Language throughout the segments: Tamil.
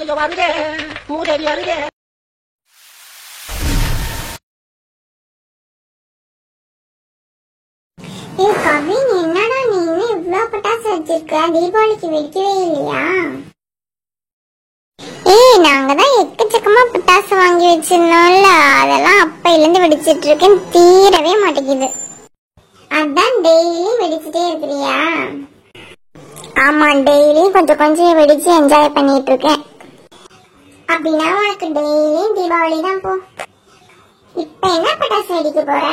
ஐயோ வருதே மூதேவி வருதே. கவின், என்னடா நீ இன்னும் இவ்வளவு பட்டாசு வச்சிருக்க? தீபாவளிக்கு வெடிக்கவே இல்லையா? நாங்க தான் எக்கச்சக்கமா பட்டாசு வாங்கி வச்சிருந்தோம்ல, அதெல்லாம் அப்பையில இருந்து வெடிச்சிட்டு இருக்கேன், தீரவே மாட்டேங்குது. அதான் டெய்லி வெடிச்சுட்டே இருக்கிறியா? ஆமா, டெய்லி கொஞ்சம் கொஞ்சம் வெடிச்சு என்ஜாய் பண்ணிட்டு இருக்கேன். அப்படின்னா உனக்கு டெய்லியும் தீபாவளி தான் போ. இப்ப என்ன பட்டாசு வெடிக்க போற?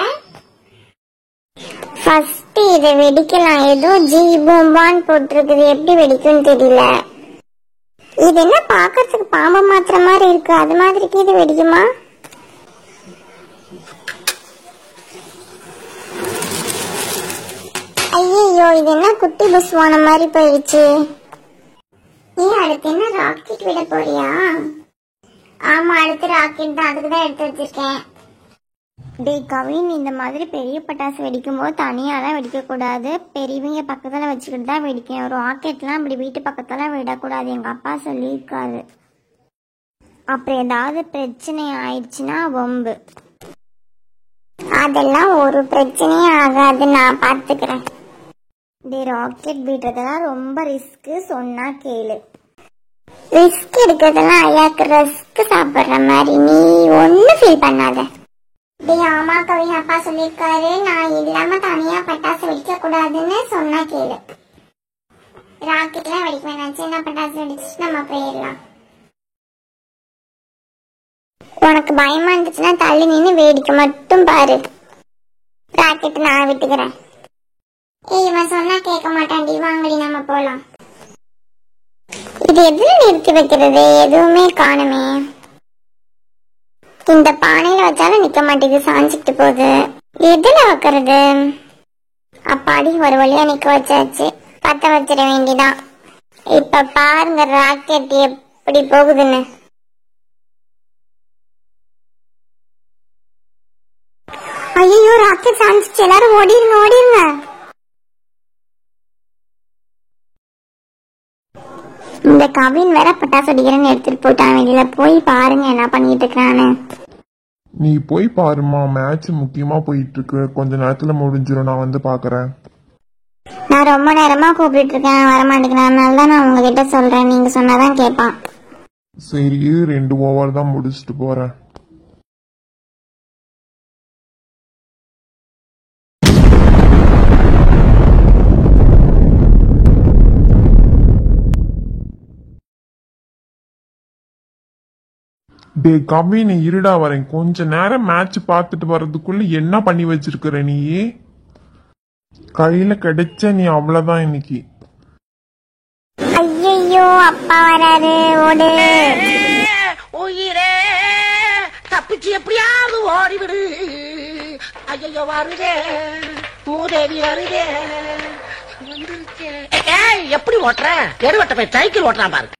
ஃபர்ஸ்ட் இதை வெடிக்கலாம். ஏதோ ஜி பூம்பான்னு போட்டிருக்குது, எப்படி வெடிக்கும்னு தெரியல. இது என்ன பாக்கிறதுக்கு பாம்பு மாத்திர மாதிரி இருக்கு, அது மாதிரிக்கு இது வெடிக்குமா? ஐயோ, இது என்ன குட்டி புஸ்வான மாதிரி போயிடுச்சு. அடுத்து என்ன ராக்கெட் விட போறியா? ஆமா, அடுத்து ராக்கெட் தான், அதுக்கு தான் எடுத்து வச்சிருக்கேன். கவின், இந்த மாதிரி பெரிய பட்டாசு வெடிக்கும் போது தனியாலாம் வெடிக்க கூடாது, பெரியவங்க பக்கத்துல வச்சுக்கிட்டு தான் வெடிக்கணும். ராக்கெட்லாம் இப்படி வீட்டு பக்கத்துல விடக்கூடாது, எங்க அப்பா சொல்லியிருக்காரு. அப்புறம் ஏதாவது பிரச்சனை ஆயிடுச்சுன்னா வம்பு. அதெல்லாம் ஒரு பிரச்சனையும் ஆகாது, நான் பாத்துக்கிறேன். ராக்கெட் விடுறதெல்லாம் ரொம்ப ரிஸ்க், சொன்னா கேளு. ரிஸ்க் எடுக்கிறதெல்லாம் ஐயாக்கு ரிஸ்க் சாப்பிடுற மாதிரி, நீ ஒன்னும் ஃபீல் பண்ணாத. ஆமா கவின், அப்பா சொல்லிருக்காரு, நான் இல்லாம தனியா பட்டாசு வெடிக்க கூடாதுன்னு, சொன்னா கேளு. ராக்கெட்லாம் வெடிக்க வேணாம், சின்ன பட்டாசு வெடிச்சு நம்ம போயிடலாம். உனக்கு பயமா இருந்துச்சுன்னா தள்ளி நின்று வேடிக்கை மட்டும் பாரு. ராக்கெட் நான் விட்டுக்கிறேன். இவன் சொன்னா கேட்க மாட்டான்டி, வாங்கடி நம்ம போலாம். இது எதுல நிறுத்தி வைக்கிறது? எதுவுமே காணுமே. இந்த பானையில வச்சாலும் நிக்க மாட்டேங்குது, சாஞ்சிட்டு போகுது. எதுல வைக்கிறது? அப்பாடி, ஒரு வழியா நிக்க வச்சாச்சு, பத்த வச்சிட வேண்டிதான். இப்ப பாருங்க ராக்கெட் எப்படி போகுதுன்னு. ஐயோ, ராக்கெட் சாஞ்சிச்சு, எல்லாரும் ஓடிருங்க ஓடிருங்க. இந்த கவின் வேற பட்டாசு அடிக்கிறேன்னு எடுத்துட்டு போயிட்டான் வெளியில. போய் பாருங்க என்ன பண்ணிட்டு இருக்கானு. நீ போய் பாருமா, மேட்ச் முக்கியமா போயிட்டு இருக்கு, கொஞ்ச நேரத்துல முடிஞ்சிடும், நான் வந்து பாக்குறேன். நான் ரொம்ப நேரமா கூப்பிட்டு இருக்கேன், வரமாட்டேங்கிறேன், அதனால தான் நான் உங்ககிட்ட சொல்றேன், நீங்க சொன்னாதான் கேட்பான். சரி, 2 ஓவர் தான் முடிச்சுட்டு போறேன். டே கவின், இருடா வரேன், கொஞ்ச நேரம் மேட்ச் பார்த்துட்டு வர்றதுக்குள்ள என்ன பண்ணி வச்சிருக்கிற நீ? கையில கிடைச்ச நீ அவ்வளவுதான் இன்னைக்கு. ஐயோ, அப்பா வராரு, ஓடு. உயிரே தப்பிச்சு எப்படியாவது ஓடிவிடு. ஐயோ வருதே மூதேவி வருதே. எப்படி ஓட்டுற? எடுவட்ட போய் சைக்கிள் ஓட்டுறான் பாரு.